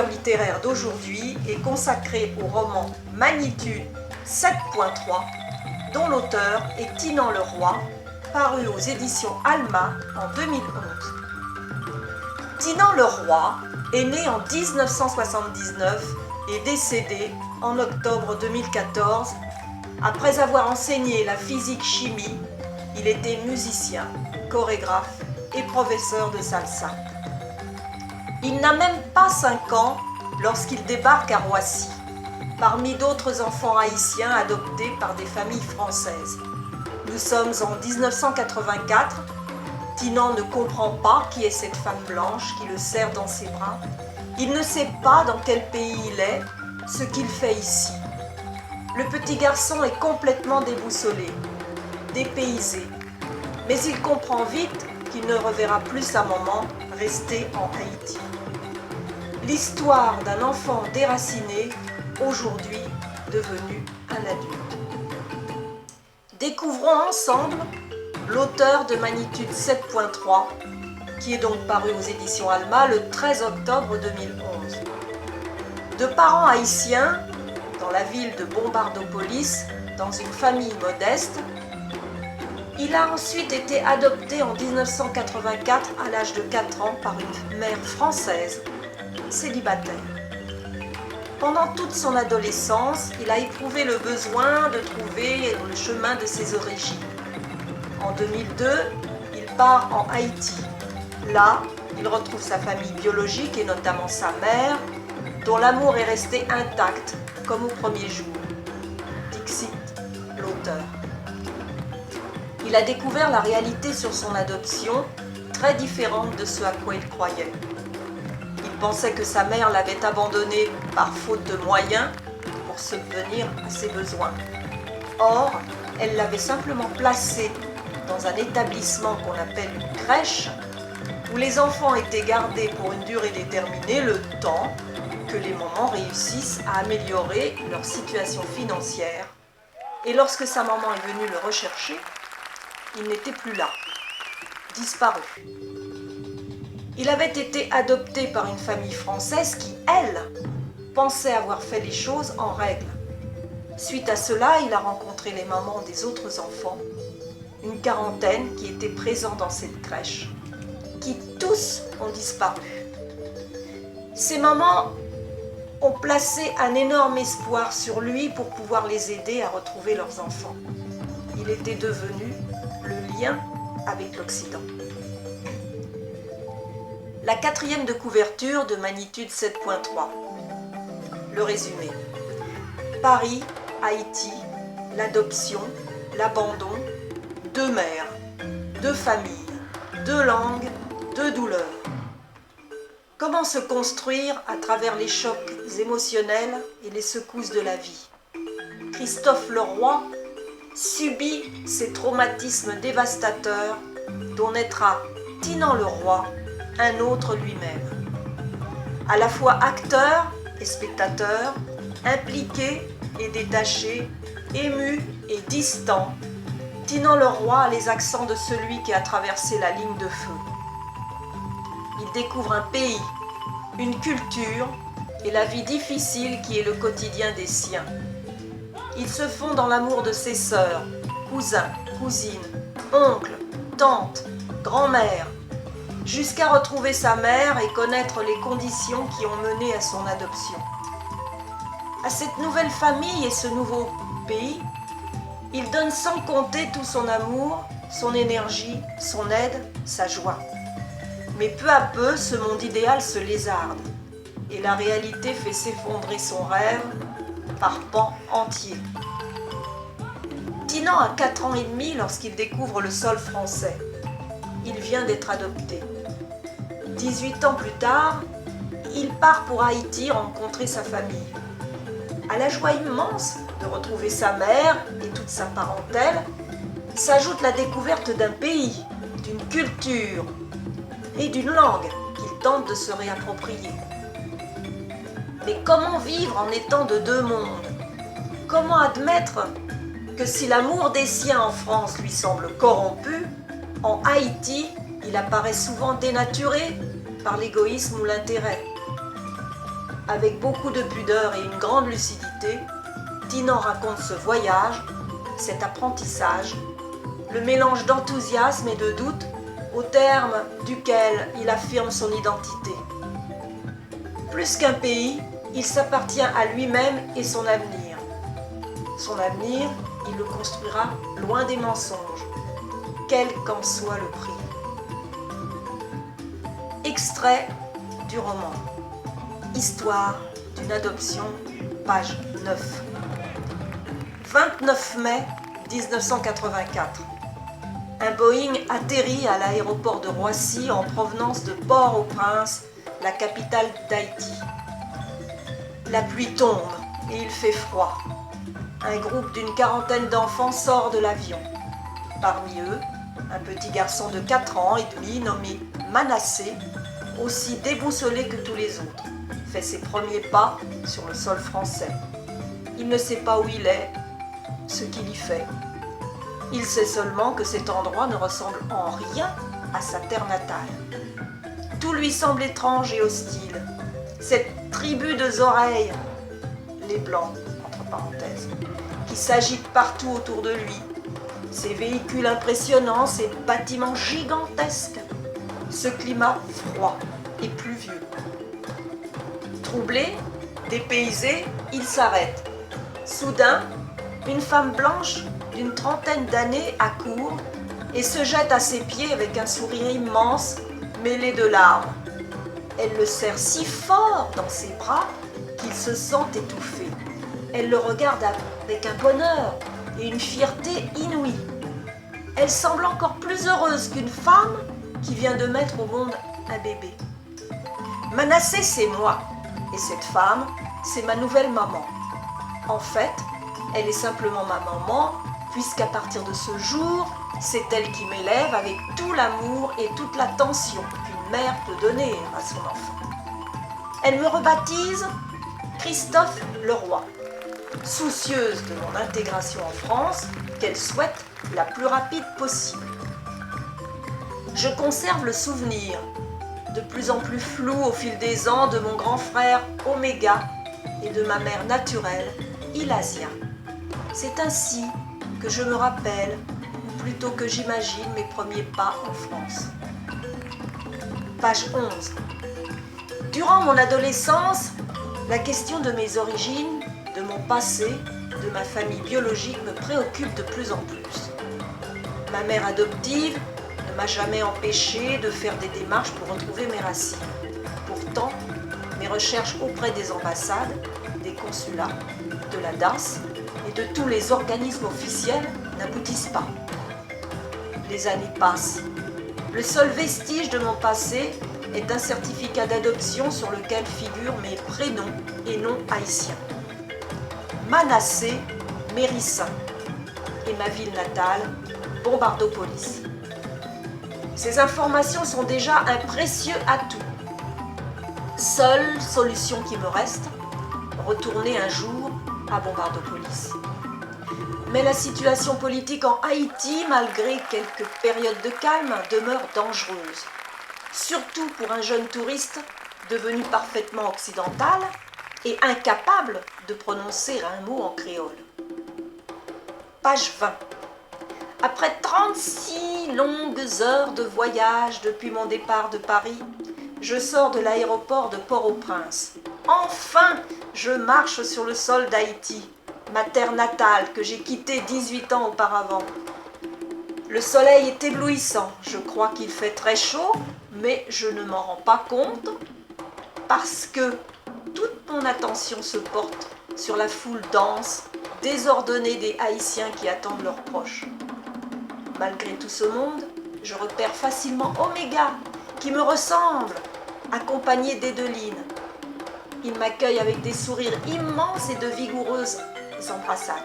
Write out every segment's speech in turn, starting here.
cœur littéraire d'aujourd'hui est consacré au roman Magnitude 7.3, dont l'auteur est Tinan Leroy, paru aux éditions Alma en 2011. Tinan Leroy est né en 1979 et décédé en octobre 2014. Après avoir enseigné la physique-chimie, il était musicien, chorégraphe et professeur de salsa. Il n'a même pas 5 ans lorsqu'il débarque à Roissy, parmi d'autres enfants haïtiens adoptés par des familles françaises. Nous sommes en 1984. Tinan ne comprend pas qui est cette femme blanche qui le serre dans ses bras. Il ne sait pas dans quel pays il est, ce qu'il fait ici. Le petit garçon est complètement déboussolé, dépaysé. Mais il comprend vite qu'il ne reverra plus sa maman restée en Haïti. L'histoire d'un enfant déraciné, aujourd'hui devenu un adulte. Découvrons ensemble l'auteur de Magnitude 7.3, qui est donc paru aux éditions Alma le 13 octobre 2011. De parents haïtiens, dans la ville de Bombardopolis, dans une famille modeste, il a ensuite été adopté en 1984 à l'âge de 4 ans par une mère française, célibataire. Pendant toute son adolescence, il a éprouvé le besoin de trouver le chemin de ses origines. En 2002, il part en Haïti. Là, il retrouve sa famille biologique et notamment sa mère, dont l'amour est resté intact, comme au premier jour. Dixit, l'auteur. Il a découvert la réalité sur son adoption, très différente de ce à quoi il croyait. Il pensait que sa mère l'avait abandonné par faute de moyens pour subvenir à ses besoins. Or, elle l'avait simplement placé dans un établissement qu'on appelle une crèche, où les enfants étaient gardés pour une durée déterminée le temps que les mamans réussissent à améliorer leur situation financière. Et lorsque sa maman est venue le rechercher, il n'était plus là, disparu. Il avait été adopté par une famille française qui, elle, pensait avoir fait les choses en règle. Suite à cela, il a rencontré les mamans des autres enfants, une quarantaine qui étaient présents dans cette crèche, qui tous ont disparu. Ces mamans ont placé un énorme espoir sur lui pour pouvoir les aider à retrouver leurs enfants. Il était devenu le lien avec l'Occident. La 4e de couverture de Magnitude 7.3. Le résumé. Paris, Haïti, l'adoption, l'abandon, 2 mères, 2 familles, 2 langues, 2 douleurs. Comment se construire à travers les chocs émotionnels et les secousses de la vie? Christophe Leroy subit ces traumatismes dévastateurs dont naîtra Tinan Leroy, un autre lui-même. À la fois acteur et spectateur, impliqué et détaché, ému et distant, Tinan Leroy a les accents de celui qui a traversé la ligne de feu. Il découvre un pays, une culture et la vie difficile qui est le quotidien des siens. Il se fond dans l'amour de ses sœurs, cousins, cousines, oncles, tantes, grand-mères, jusqu'à retrouver sa mère et connaître les conditions qui ont mené à son adoption. À cette nouvelle famille et ce nouveau pays, il donne sans compter tout son amour, son énergie, son aide, sa joie. Mais peu à peu, ce monde idéal se lézarde et la réalité fait s'effondrer son rêve par pans entiers. Tinan a 4 ans et demi lorsqu'il découvre le sol français. Il vient d'être adopté. 18 ans plus tard, il part pour Haïti rencontrer sa famille. À la joie immense de retrouver sa mère et toute sa parentèle, s'ajoute la découverte d'un pays, d'une culture et d'une langue qu'il tente de se réapproprier. Mais comment vivre en étant de 2 mondes? Comment admettre que si l'amour des siens en France lui semble corrompu, en Haïti, il apparaît souvent dénaturé par l'égoïsme ou l'intérêt? Avec beaucoup de pudeur et une grande lucidité, Dinan raconte ce voyage, cet apprentissage, le mélange d'enthousiasme et de doute au terme duquel il affirme son identité. Plus qu'un pays, il s'appartient à lui-même et son avenir. Son avenir, il le construira loin des mensonges, quel qu'en soit le prix. Extrait du roman Histoire d'une adoption, page 9. 29 mai 1984. Un Boeing atterrit à l'aéroport de Roissy en provenance de Port-au-Prince, la capitale d'Haïti. La pluie tombe et il fait froid. Un groupe d'une quarantaine d'enfants sort de l'avion. Parmi eux, un petit garçon de 4 ans et demi nommé Manassé, aussi déboussolé que tous les autres, fait ses premiers pas sur le sol français. Il ne sait pas où il est, ce qu'il y fait. Il sait seulement que cet endroit ne ressemble en rien à sa terre natale. Tout lui semble étrange et hostile. Cette tribu de Zoreilles, les Blancs, entre parenthèses, qui s'agitent partout autour de lui, ces véhicules impressionnants, ces bâtiments gigantesques, ce climat froid et pluvieux. Troublé, dépaysé, il s'arrête. Soudain, une femme blanche d'une trentaine d'années accourt et se jette à ses pieds avec un sourire immense mêlé de larmes. Elle le serre si fort dans ses bras qu'il se sent étouffé. Elle le regarde avec un bonheur et une fierté inouïe. Elle semble encore plus heureuse qu'une femme qui vient de mettre au monde un bébé. Manassé, c'est moi, et cette femme, c'est ma nouvelle maman. En fait, elle est simplement ma maman, puisqu'à partir de ce jour, c'est elle qui m'élève avec tout l'amour et toute l'attention qu'une mère peut donner à son enfant. Elle me rebaptise Christophe Leroy, soucieuse de mon intégration en France, qu'elle souhaite la plus rapide possible. Je conserve le souvenir, de plus en plus flou au fil des ans, de mon grand frère Oméga et de ma mère naturelle, Ilasia. C'est ainsi que je me rappelle, ou plutôt que j'imagine mes premiers pas en France. Page 11. Durant mon adolescence, la question de mes origines, de mon passé, de ma famille biologique me préoccupe de plus en plus. Ma mère adoptive ne m'a jamais empêchée de faire des démarches pour retrouver mes racines. Pourtant, mes recherches auprès des ambassades, des consulats, de la DAS et de tous les organismes officiels n'aboutissent pas. Les années passent. Le seul vestige de mon passé est un certificat d'adoption sur lequel figurent mes prénoms et noms haïtiens. Manassé Mérissin et ma ville natale, Bombardopolis. Ces informations sont déjà un précieux atout. Seule solution qui me reste, retourner un jour à Bombardopolis. Mais la situation politique en Haïti, malgré quelques périodes de calme, demeure dangereuse. Surtout pour un jeune touriste devenu parfaitement occidental et incapable de prononcer un mot en créole. Page 20. Après 36 longues heures de voyage depuis mon départ de Paris, je sors de l'aéroport de Port-au-Prince. Enfin, je marche sur le sol d'Haïti, ma terre natale que j'ai quittée 18 ans auparavant. Le soleil est éblouissant, je crois qu'il fait très chaud, mais je ne m'en rends pas compte parce que toute mon attention se porte sur la foule dense, désordonnée des Haïtiens qui attendent leurs proches. Malgré tout ce monde, je repère facilement Oméga, qui me ressemble, accompagné d'Edeline. Il m'accueille avec des sourires immenses et de vigoureuses embrassades.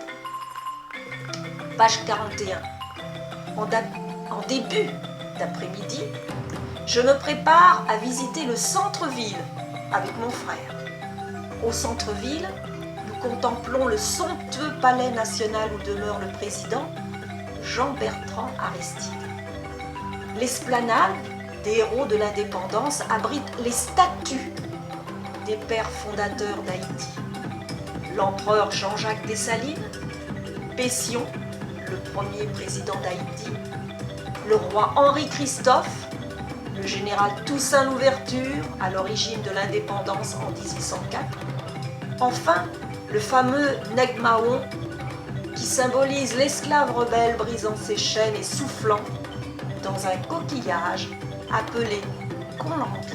Page 41. En début d'après-midi, je me prépare à visiter le centre-ville avec mon frère. Au centre-ville, nous contemplons le somptueux palais national où demeure le président, Jean-Bertrand Aristide. L'esplanade des héros de l'indépendance abrite les statues des pères fondateurs d'Haïti. L'empereur Jean-Jacques Dessalines, Pétion, le premier président d'Haïti, le roi Henri-Christophe, le général Toussaint Louverture, à l'origine de l'indépendance en 1804, enfin le fameux Neg Mahon, qui symbolise l'esclave rebelle brisant ses chaînes et soufflant dans un coquillage appelé Colombi,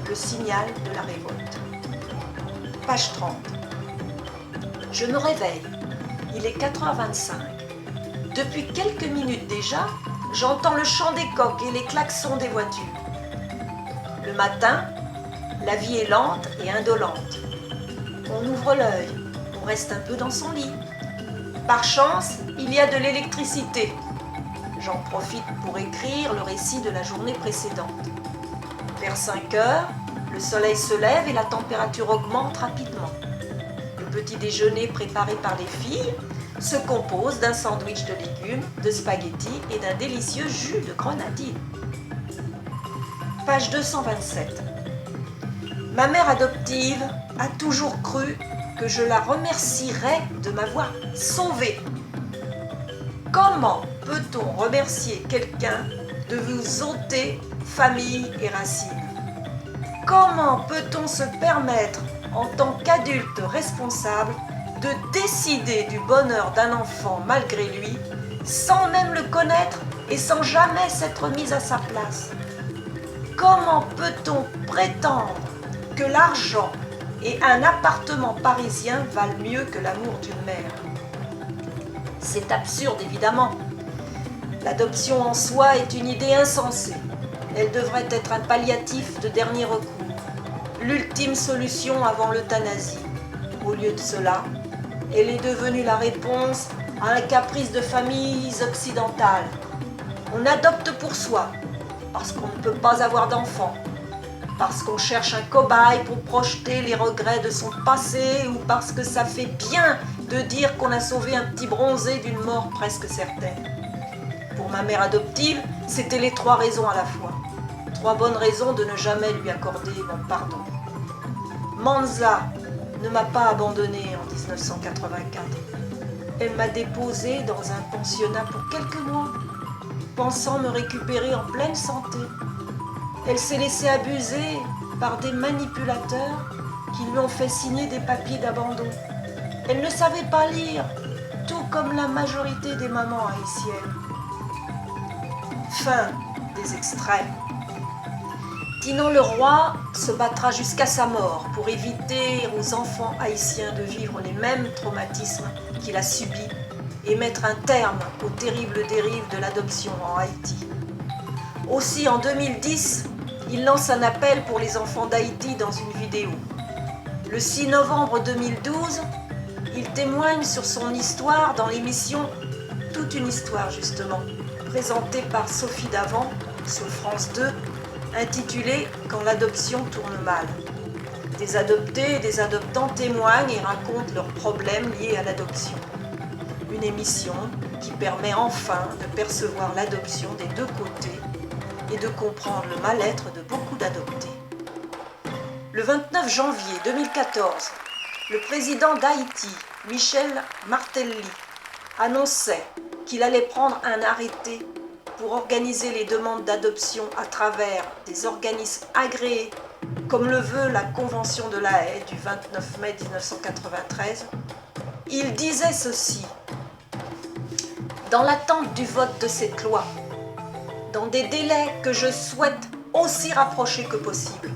le signal de la révolte. Page 30. Je me réveille, il est 4h25. Depuis quelques minutes déjà, j'entends le chant des coqs et les klaxons des voitures. Le matin, la vie est lente et indolente. On ouvre l'œil, on reste un peu dans son lit. Par chance, il y a de l'électricité. J'en profite pour écrire le récit de la journée précédente. Vers 5 heures, le soleil se lève et la température augmente rapidement. Le petit déjeuner préparé par les filles se compose d'un sandwich de légumes, de spaghettis et d'un délicieux jus de grenadine. Page 227. Ma mère adoptive a toujours cru que je la remercierais de m'avoir sauvée. Comment peut-on remercier quelqu'un de vous ôter famille et racines? Comment peut-on se permettre, en tant qu'adulte responsable, de décider du bonheur d'un enfant malgré lui, sans même le connaître et sans jamais s'être mis à sa place? Comment peut-on prétendre que l'argent et un appartement parisien valent mieux que l'amour d'une mère? C'est absurde évidemment. L'adoption en soi est une idée insensée. Elle devrait être un palliatif de dernier recours, l'ultime solution avant l'euthanasie. Au lieu de cela, elle est devenue la réponse à un caprice de familles occidentales. On adopte pour soi, parce qu'on ne peut pas avoir d'enfant, parce qu'on cherche un cobaye pour projeter les regrets de son passé ou parce que ça fait bien de dire qu'on a sauvé un petit bronzé d'une mort presque certaine. Pour ma mère adoptive, c'était les 3 raisons à la fois. 3 bonnes raisons de ne jamais lui accorder mon pardon. Manza ne m'a pas abandonnée en 1984. Elle m'a déposée dans un pensionnat pour quelques mois, pensant me récupérer en pleine santé. Elle s'est laissée abuser par des manipulateurs qui lui ont fait signer des papiers d'abandon. Elle ne savait pas lire, tout comme la majorité des mamans haïtiennes. Fin des extraits. Tinon le roi se battra jusqu'à sa mort pour éviter aux enfants haïtiens de vivre les mêmes traumatismes qu'il a subis et mettre un terme aux terribles dérives de l'adoption en Haïti. Aussi, en 2010, il lance un appel pour les enfants d'Haïti dans une vidéo. Le 6 novembre 2012, il témoigne sur son histoire dans l'émission Toute une histoire, justement, présentée par Sophie Davant sur France 2, intitulée « Quand l'adoption tourne mal ». Des adoptés et des adoptants témoignent et racontent leurs problèmes liés à l'adoption. Une émission qui permet enfin de percevoir l'adoption des 2 côtés et de comprendre le mal-être de beaucoup d'adoptés. Le 29 janvier 2014, le président d'Haïti, Michel Martelly, annonçait qu'il allait prendre un arrêté pour organiser les demandes d'adoption à travers des organismes agréés, comme le veut la Convention de La Haye du 29 mai 1993. Il disait ceci: dans l'attente du vote de cette loi, dans des délais que je souhaite aussi rapprochés que possible,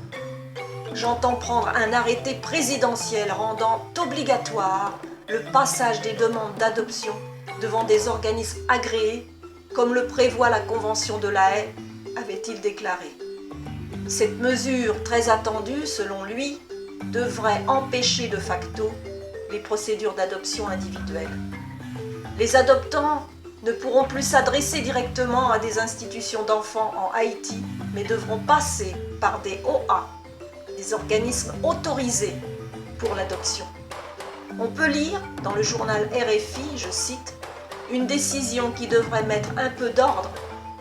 j'entends prendre un arrêté présidentiel rendant obligatoire le passage des demandes d'adoption devant des organismes agréés, comme le prévoit la Convention de La Haye, avait-il déclaré. Cette mesure, très attendue selon lui, devrait empêcher de facto les procédures d'adoption individuelles. Les adoptants ne pourront plus s'adresser directement à des institutions d'enfants en Haïti, mais devront passer par des OA, des organismes autorisés pour l'adoption. On peut lire dans le journal RFI, je cite, une décision qui devrait mettre un peu d'ordre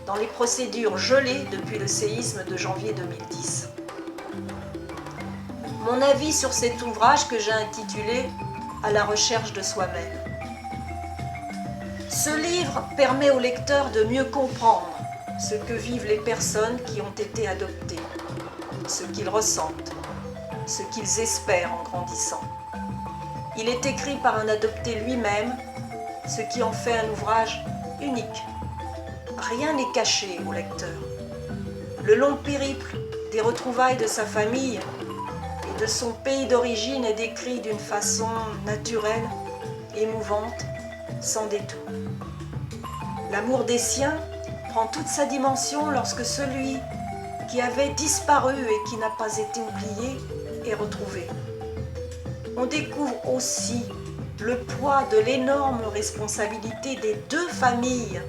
dans les procédures gelées depuis le séisme de janvier 2010. mon avis sur cet ouvrage que j'ai intitulé « À la recherche de soi-même ». Ce livre permet au lecteur de mieux comprendre ce que vivent les personnes qui ont été adoptées, ce qu'ils ressentent, ce qu'ils espèrent en grandissant. Il est écrit par un adopté lui-même, ce qui en fait un ouvrage unique. Rien n'est caché au lecteur. Le long périple des retrouvailles de sa famille et de son pays d'origine est décrit d'une façon naturelle, émouvante, sans détour. L'amour des siens prend toute sa dimension lorsque celui qui avait disparu et qui n'a pas été oublié est retrouvé. On découvre aussi le poids de l'énorme responsabilité des deux familles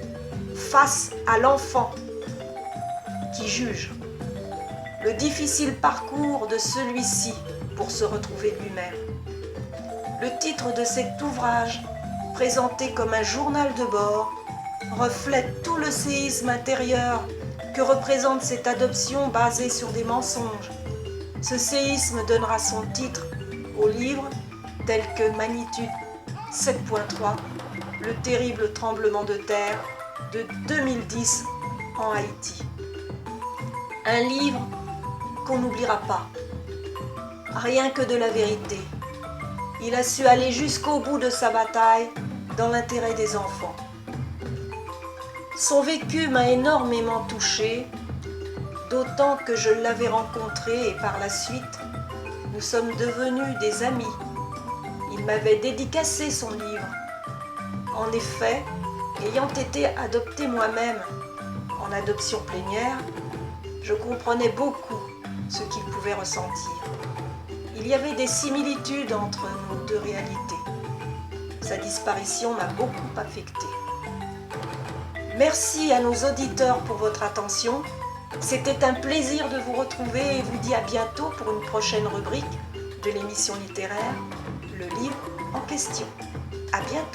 face à l'enfant qui juge, le difficile parcours de celui-ci pour se retrouver lui-même. Le titre de cet ouvrage, présenté comme un journal de bord, reflète tout le séisme intérieur que représente cette adoption basée sur des mensonges. Ce séisme donnera son titre au livre tel que Magnitude 7.3, le terrible tremblement de terre de 2010 en Haïti. Un livre qu'on n'oubliera pas, rien que de la vérité. Il a su aller jusqu'au bout de sa bataille dans l'intérêt des enfants. Son vécu m'a énormément touchée, d'autant que je l'avais rencontré et par la suite, nous sommes devenus des amis. Il m'avait dédicacé son livre. En effet, ayant été adoptée moi-même en adoption plénière, je comprenais beaucoup ce qu'il pouvait ressentir. Il y avait des similitudes entre nos deux réalités. Sa disparition m'a beaucoup affectée. Merci à nos auditeurs pour votre attention. C'était un plaisir de vous retrouver et vous dis à bientôt pour une prochaine rubrique de l'émission littéraire, le livre en question. À bientôt.